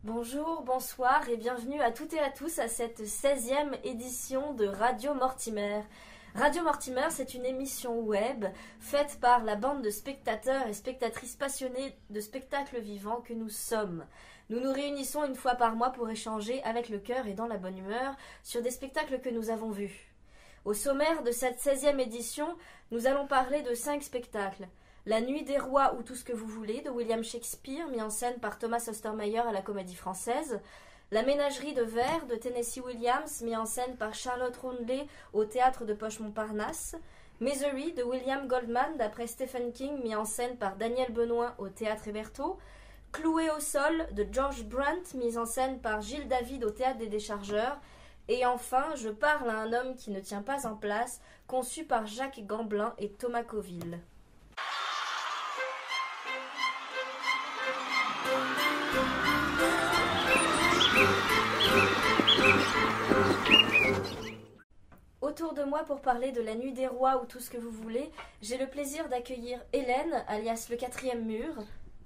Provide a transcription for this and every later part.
Bonjour, bonsoir et bienvenue à toutes et à tous à cette 16e édition de Radio Mortimer. Radio Mortimer, c'est une émission web faite par la bande de spectateurs et spectatrices passionnés de spectacles vivants que nous sommes. Nous nous réunissons une fois par mois pour échanger avec le cœur et dans la bonne humeur sur des spectacles que nous avons vus. Au sommaire de cette 16e édition, nous allons parler de 5 spectacles. La Nuit des Rois ou Tout ce que vous voulez de William Shakespeare, mis en scène par Thomas Ostermeyer à la Comédie Française. La Ménagerie de Verre de Tennessee Williams, mis en scène par Charlotte Roundley au Théâtre de Poche-Montparnasse. Misery de William Goldman d'après Stephen King, mis en scène par Daniel Benoît au Théâtre Hébertot. Cloué au sol de George Brunt, mis en scène par Gilles David au Théâtre des Déchargeurs. Et enfin, Je parle à un homme qui ne tient pas en place, conçu par Jacques Gamblin et Thomas Coville. Autour de moi pour parler de La Nuit des Rois ou Tout ce que vous voulez, j'ai le plaisir d'accueillir Hélène, alias Le Quatrième Mur.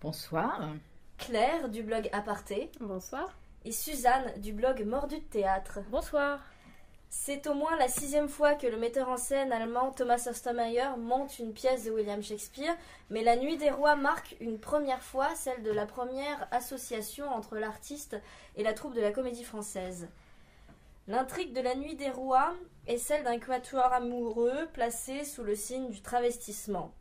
Bonsoir. Claire, du blog Aparté. Bonsoir. Et Suzanne, du blog Mordu de Théâtre. Bonsoir. C'est au moins la 6e fois que le metteur en scène allemand Thomas Ostermeyer monte une pièce de William Shakespeare, mais La Nuit des Rois marque une première fois, celle de la première association entre l'artiste et la troupe de la Comédie Française. L'intrigue de La Nuit des Rois est celle d'un quatuor amoureux placé sous le signe du travestissement.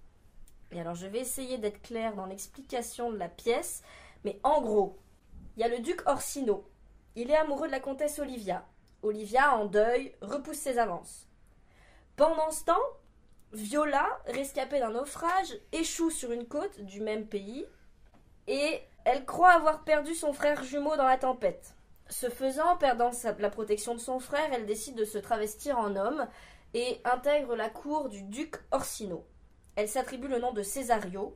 Et alors je vais essayer d'être claire dans l'explication de la pièce, mais en gros, il y a le duc Orsino. Il est amoureux de la comtesse Olivia. Olivia, en deuil, repousse ses avances. Pendant ce temps, Viola, rescapée d'un naufrage, échoue sur une côte du même pays et elle croit avoir perdu son frère jumeau dans la tempête. Ce faisant, perdant la protection de son frère, elle décide de se travestir en homme et intègre la cour du duc Orsino. Elle s'attribue le nom de Césario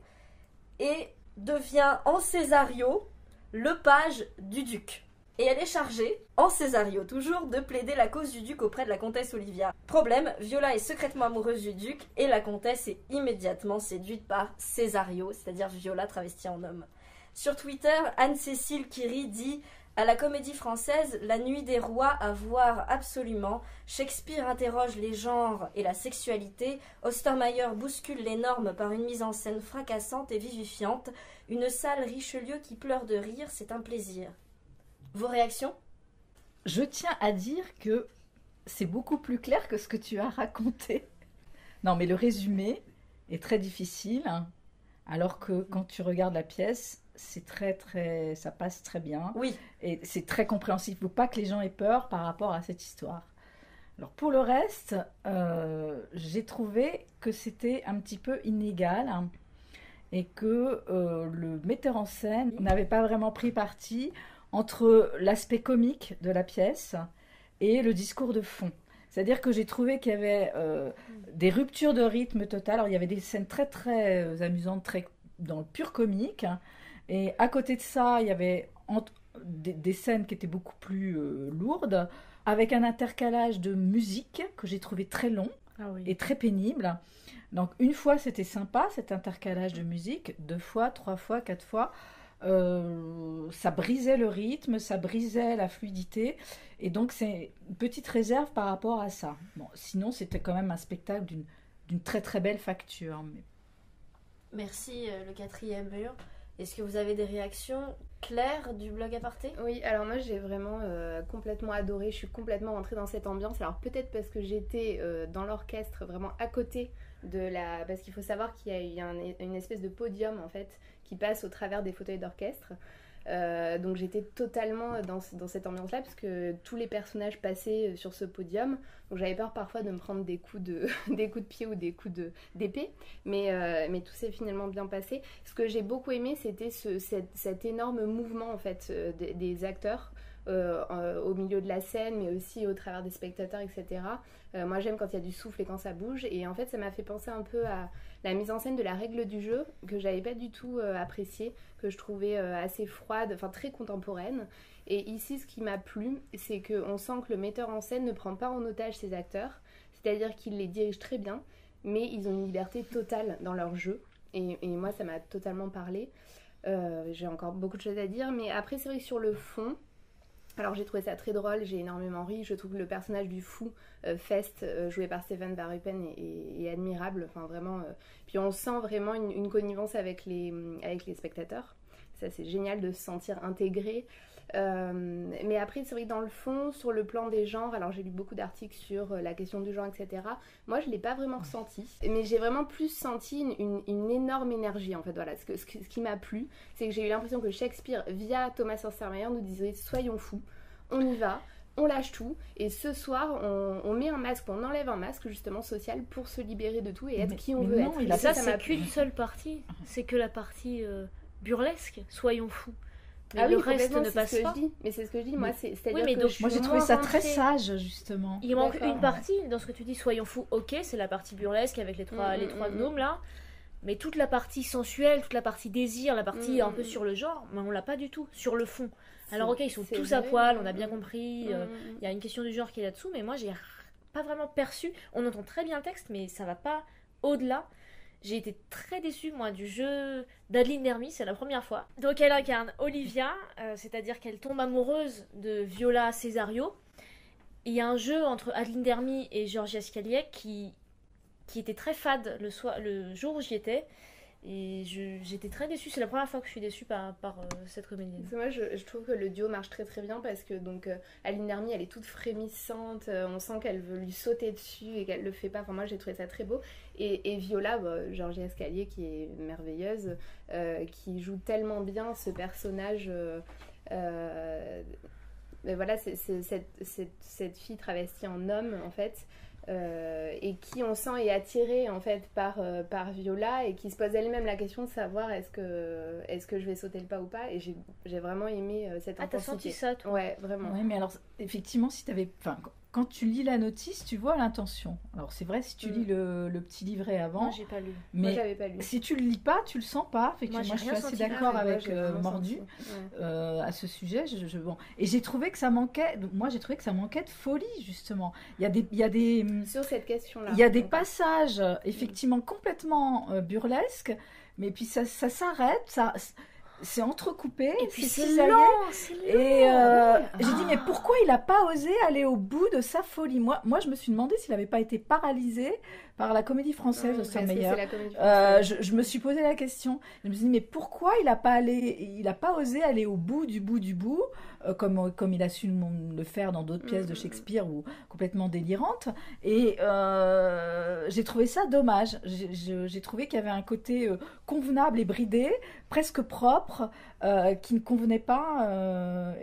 et devient en Césario le page du duc. Et elle est chargée, en Césario toujours, de plaider la cause du duc auprès de la comtesse Olivia. Problème, Viola est secrètement amoureuse du duc et la comtesse est immédiatement séduite par Césario, c'est-à-dire Viola travestie en homme. Sur Twitter, Anne-Cécile Kiri dit « À la Comédie Française, La Nuit des Rois à voir absolument. Shakespeare interroge les genres et la sexualité. Ostermeyer bouscule les normes par une mise en scène fracassante et vivifiante. Une salle Richelieu qui pleure de rire, c'est un plaisir. » Vos réactions ? Je tiens à dire que c'est beaucoup plus clair que ce que tu as raconté. Non, mais le résumé est très difficile, hein, alors que quand tu regardes la pièce, c'est ça passe très bien. Oui. Et c'est très compréhensible. Il ne faut pas que les gens aient peur par rapport à cette histoire. Alors pour le reste, j'ai trouvé que c'était un petit peu inégal, hein, et que le metteur en scène n'avait pas vraiment pris parti entre l'aspect comique de la pièce et le discours de fond. C'est-à-dire que j'ai trouvé qu'il y avait des ruptures de rythme totales. Alors, il y avait des scènes très, très amusantes, très dans le pur comique. Et à côté de ça, il y avait des scènes qui étaient beaucoup plus lourdes, avec un intercalage de musique que j'ai trouvé très long et très pénible. Donc, une fois, c'était sympa, cet intercalage de musique. 2 fois, 3 fois, 4 fois. Ça brisait le rythme, ça brisait la fluidité, et donc c'est une petite réserve par rapport à ça. Bon, sinon c'était quand même un spectacle d'une très très belle facture. Mais... Merci Le Quatrième Mur. Est-ce que vous avez des réactions? Claire du blog Aparté? Oui, alors moi j'ai vraiment complètement adoré, je suis complètement rentrée dans cette ambiance. Alors peut-être parce que j'étais dans l'orchestre vraiment à côté de la... Parce qu'il faut savoir qu'il y a une espèce de podium en fait qui passe au travers des fauteuils d'orchestre. Donc j'étais totalement dans cette ambiance-là parce que tous les personnages passaient sur ce podium. Donc j'avais peur parfois de me prendre des coups de pied ou des coups d'épée. Mais tout s'est finalement bien passé. Ce que j'ai beaucoup aimé, c'était cet énorme mouvement en fait des acteurs. Au milieu de la scène, mais aussi au travers des spectateurs, etc. Moi j'aime quand il y a du souffle et quand ça bouge, et en fait ça m'a fait penser un peu à la mise en scène de La Règle du jeu, que j'avais pas du tout appréciée, que je trouvais assez froide, enfin très contemporaine. Et ici ce qui m'a plu, c'est qu'on sent que le metteur en scène ne prend pas en otage ses acteurs, c'est-à-dire qu'ils les dirigent très bien, mais ils ont une liberté totale dans leur jeu. Et moi, ça m'a totalement parlé. J'ai encore beaucoup de choses à dire, mais après, c'est vrai que sur le fond, alors j'ai trouvé ça très drôle, j'ai énormément ri. Je trouve que le personnage du fou, Fest, joué par Steven Verhoeven, est admirable. Enfin, vraiment. Puis on sent vraiment une connivence avec les spectateurs. Ça, c'est génial de se sentir intégré. Mais après, c'est vrai que dans le fond, sur le plan des genres, alors j'ai lu beaucoup d'articles sur la question du genre, etc. Moi, je ne l'ai pas vraiment ressenti, mais j'ai vraiment plus senti une énorme énergie, en fait. Voilà, ce qui m'a plu, c'est que j'ai eu l'impression que Shakespeare, via Thomas Ostermeyer, nous disait « Soyons fous, on y va ». On lâche tout et ce soir on met un masque, on enlève un masque justement social pour se libérer de tout et être qui on veut être. Et ça c'est qu'une seule partie, c'est que la partie burlesque, soyons fous. Mais le reste ne passe pas. Mais c'est ce que je dis, moi, c'est-à-dire oui, mais que donc, moi j'ai trouvé ça très sage justement. Il manque une partie dans ce que tu dis, soyons fous, ok, c'est la partie burlesque avec les trois gnomes là. Mais toute la partie sensuelle, toute la partie désir, la partie un peu sur le genre, mais on l'a pas du tout, sur le fond. Alors ok, ils sont tous à poil, on a bien compris, il y a une question du genre qui est là-dessous, mais moi j'ai pas vraiment perçu, on entend très bien le texte, mais ça va pas au-delà. J'ai été très déçue, moi, du jeu d'Adeline Dermy, c'est la première fois. Donc elle incarne Olivia, c'est-à-dire qu'elle tombe amoureuse de Viola Cesario. Il y a un jeu entre Adeline Dermy et Georgia Scalier qui était très fade le jour où j'y étais. Et j'étais très déçue, c'est la première fois que je suis déçue par cette comédienne. Moi je trouve que le duo marche très très bien parce que donc Adeline Dermy elle est toute frémissante, on sent qu'elle veut lui sauter dessus et qu'elle le fait pas, enfin moi j'ai trouvé ça très beau. Et Viola, Georgia Scalier qui est merveilleuse, qui joue tellement bien ce personnage, mais voilà c'est cette fille travestie en homme en fait. Et qui on sent est attirée en fait par Viola et qui se pose elle-même la question de savoir est-ce que je vais sauter le pas ou pas, et j'ai vraiment aimé cette intensité. T'as senti ça toi? Ouais, vraiment. Ouais, mais alors effectivement si t'avais, enfin quand tu lis la notice, tu vois l'intention. Alors c'est vrai si tu lis le petit livret avant. Moi j'ai pas lu. Mais moi j'avais pas lu. Si tu le lis pas, tu le sens pas. Effectivement, moi je suis assez d'accord avec Mordu à ce sujet. Bon. Et j'ai trouvé que ça manquait. Moi j'ai trouvé que ça manquait de folie justement. Il y a des sur cette question-là. Il y a des passages effectivement complètement burlesques, mais puis ça s'arrête, c'est entrecoupé, et puis c'est lent. Et j'ai dit mais pourquoi il a pas osé aller au bout de sa folie? Moi je me suis demandé s'il n'avait pas été paralysé par la comédie française Ostermeyer. Je me suis posé la question. Je me suis dit mais pourquoi il a pas osé aller au bout du bout comme il a su le faire dans d'autres pièces de Shakespeare ou complètement délirantes. Et j'ai trouvé ça dommage. J'ai trouvé qu'il y avait un côté convenable et bridé, presque propre, qui ne convenait pas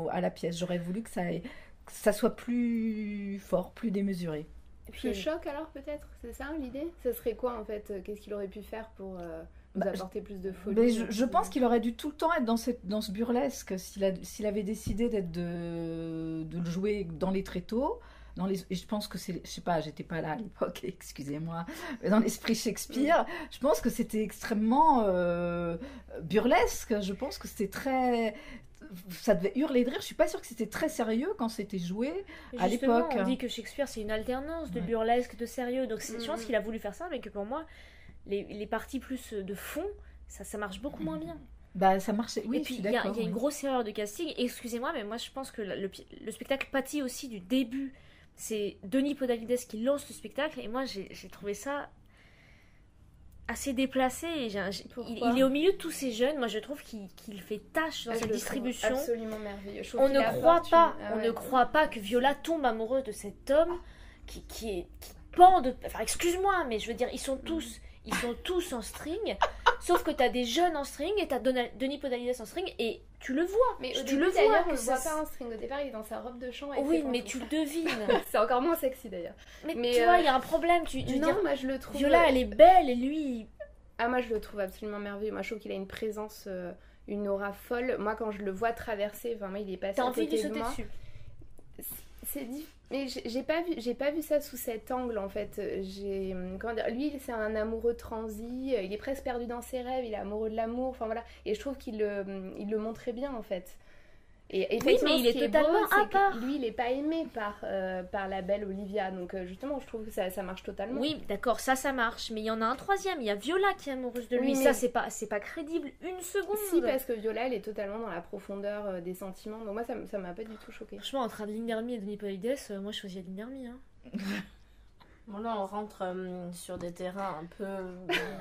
à la pièce. J'aurais voulu que ça soit plus fort, plus démesuré. Et puis le choc alors peut-être, c'est ça l'idée? Ça serait quoi en fait? Qu'est-ce qu'il aurait pu faire pour nous apporter plus de folie? Mais je pense qu'il aurait dû tout le temps être dans ce burlesque s'il avait décidé de le jouer dans les tréteaux. Et je pense que je sais pas, j'étais pas là à l'époque, excusez-moi, mais dans l'esprit Shakespeare, je pense que c'était extrêmement burlesque. Je pense que c'était très, ça devait hurler de rire. Je suis pas sûre que c'était très sérieux quand c'était joué à l'époque. On dit que Shakespeare c'est une alternance de burlesque, de sérieux, donc je pense qu'il a voulu faire ça, mais que pour moi les parties plus de fond, ça marche beaucoup moins bien. Bah ça marchait, oui. Et puis il y a une grosse erreur de casting. Excusez-moi, mais moi je pense que le spectacle pâtit aussi du début. C'est Denis Podalides qui lance le spectacle et moi j'ai trouvé ça assez déplacé. Il est au milieu de tous ces jeunes. Moi je trouve qu'il fait tâche dans cette distribution. Absolument merveilleux. On ne croit pas que Viola tombe amoureuse de cet homme qui pend de. Enfin excuse-moi, mais je veux dire ils sont tous en string, sauf que t'as des jeunes en string et t'as Denis Podalides en string et tu le vois. Mais tu le vois on le voit pas en string. Au départ, il est dans sa robe de chambre. Oui, mais tu le devines. C'est encore moins sexy d'ailleurs. Mais tu vois, il y a un problème. Moi je le trouve. Viola, elle est belle et lui. Ah, moi je le trouve absolument merveilleux. Moi je trouve qu'il a une présence, une aura folle. Moi quand je le vois traverser, vraiment il est passé à côté de moi. T'as envie de sauter dessus. C'est dit. Mais j'ai pas vu ça sous cet angle en fait. Lui c'est un amoureux transi, il est presque perdu dans ses rêves, il est amoureux de l'amour, enfin voilà. Et je trouve qu'il le montrait bien en fait. Et effectivement, mais il est ce qui totalement beau, c'est à part. que lui, il n'est pas aimé par la belle Olivia. Donc justement, je trouve que ça marche totalement. Oui, d'accord, ça marche. Mais il y en a un troisième. Il y a Viola qui est amoureuse de lui. Oui, mais- Ça, c'est pas crédible une seconde. Si, parce que Viola, elle est totalement dans la profondeur des sentiments. Donc moi, ça m'a pas du tout choquée. Franchement, entre Adeline Dermy et Denis Polides, moi je choisis Adeline Dermy. Hein. Bon, là, on rentre sur des terrains un peu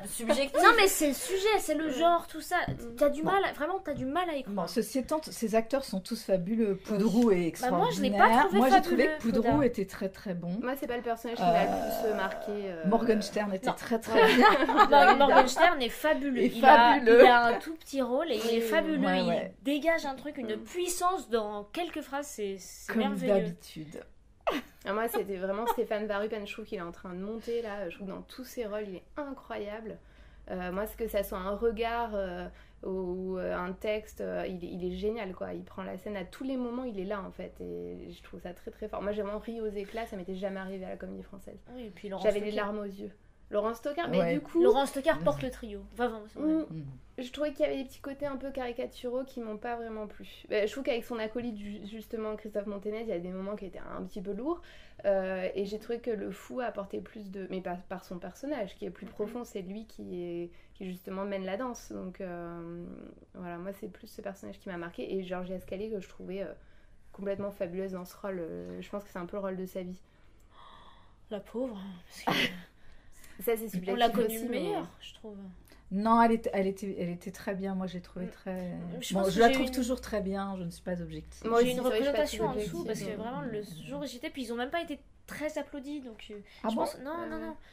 subjectifs. Non, mais c'est le sujet, c'est le genre, tout ça. T'as du mal, vraiment, t'as du mal à y croire. Bon, ceci étant, ces acteurs sont tous fabuleux. Poudrou est extraordinaire. moi, je l'ai pas trouvé Moi, j'ai trouvé fabuleux, que Poudrou Poudre. était très très bon. Moi, c'est pas le personnage qui m'a le plus marqué. Morgenstern était non. très très bien. Morgenstern est fabuleux. Et Il fabuleux. a un tout petit rôle et il est fabuleux. Ouais, ouais. Il dégage un truc, une puissance dans quelques phrases, c'est Comme merveilleux. d'habitude. Moi, c'était vraiment Stéphane Varupen. Je trouve qu'il est en train de monter là. Je trouve que dans tous ses rôles, il est incroyable. Moi, que ça soit un regard ou un texte, il est génial quoi. Il prend la scène à tous les moments, il est là en fait. Et je trouve ça très très fort. Moi, j'ai vraiment ri aux éclats. Ça m'était jamais arrivé à la Comédie Française. Oui, et puis Laurent J'avais des Stocker. larmes aux yeux. Laurent Stocker, mais Ouais. du coup. Laurent Stocker porte le trio. Vraiment, c'est vrai. Je trouvais qu'il y avait des petits côtés un peu caricaturaux qui m'ont pas vraiment plu. Je trouve qu'avec son acolyte, justement, Christophe Montenay, il y a des moments qui étaient un petit peu lourds. Et j'ai trouvé que le fou a apporté plus de... Mais par son personnage, qui est plus profond, c'est lui qui justement mène la danse. Donc voilà, moi c'est plus ce personnage qui m'a marqué. Et Georgia Scali, que je trouvais complètement fabuleuse dans ce rôle. Je pense que c'est un peu le rôle de sa vie. La pauvre. Parce que Ça, c'est subjectif on l'a connue aussi, mais- meilleure, je trouve. Non, elle était très bien. Moi, j'ai trouvé très. Je Bon, pense je que la j'ai trouve une- toujours très bien. Je ne suis pas objective. Moi J'ai aussi, une c'est vrai que je suis pas représentation en très dessous parce que objective. vraiment le jour où j'étais, puis ils ont même pas été très applaudis donc Ah je bon pense non,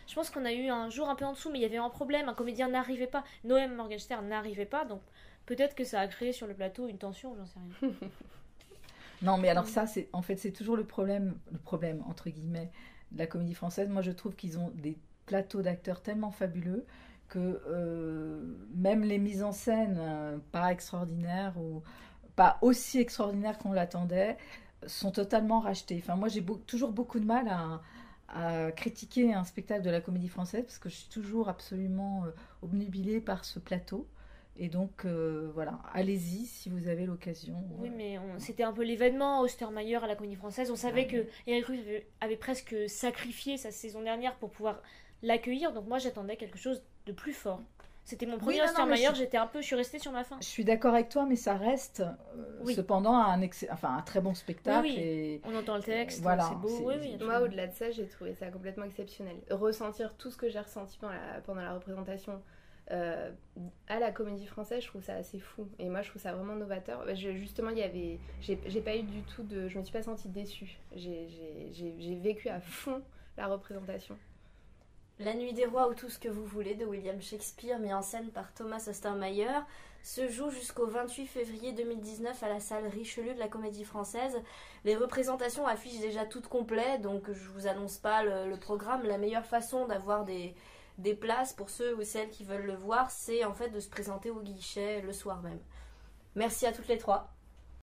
je pense qu'on a eu un jour un peu en dessous mais il y avait un problème, un comédien n'arrivait pas, Noam Morgenstern n'arrivait pas donc peut-être que ça a créé sur le plateau une tension, j'en sais rien. Non, mais alors ça, c'est toujours le problème entre guillemets de la Comédie Française. Moi, je trouve qu'ils ont des plateaux d'acteurs tellement fabuleux que même les mises en scène pas extraordinaires ou pas aussi extraordinaires qu'on l'attendait sont totalement rachetées. Enfin, moi, j'ai toujours beaucoup de mal à critiquer un spectacle de la Comédie Française parce que je suis toujours absolument obnubilée par ce plateau. Et donc, voilà, allez-y si vous avez l'occasion. Oui, mais c'était un peu l'événement Ostermayer à la Comédie Française. On savait que Eric Russe avait presque sacrifié sa saison dernière pour pouvoir l'accueillir. Donc moi, j'attendais quelque chose de plus fort. C'était mon premier non, non, mais Ostermayer. Je suis restée sur ma faim. Je suis d'accord avec toi, mais ça reste Oui. cependant un très bon spectacle. Oui, oui. Et On entend le texte, voilà, c'est beau. c'est- Oui, oui. Moi, au-delà de ça, j'ai trouvé ça complètement exceptionnel. Ressentir tout ce que j'ai ressenti pendant la représentation à la Comédie Française, je trouve ça assez fou. Et moi, je trouve ça vraiment novateur. Justement, j'ai pas eu du tout je me suis pas sentie déçue. J'ai vécu à fond la représentation. La Nuit des Rois ou tout ce que vous voulez de William Shakespeare, mis en scène par Thomas Ostermayer, se joue jusqu'au 28 février 2019 à la salle Richelieu de la Comédie Française. Les représentations affichent déjà toutes complètes, donc je vous annonce pas le programme. La meilleure façon d'avoir des places pour ceux ou celles qui veulent le voir, c'est en fait de se présenter au guichet le soir même. Merci à toutes les trois.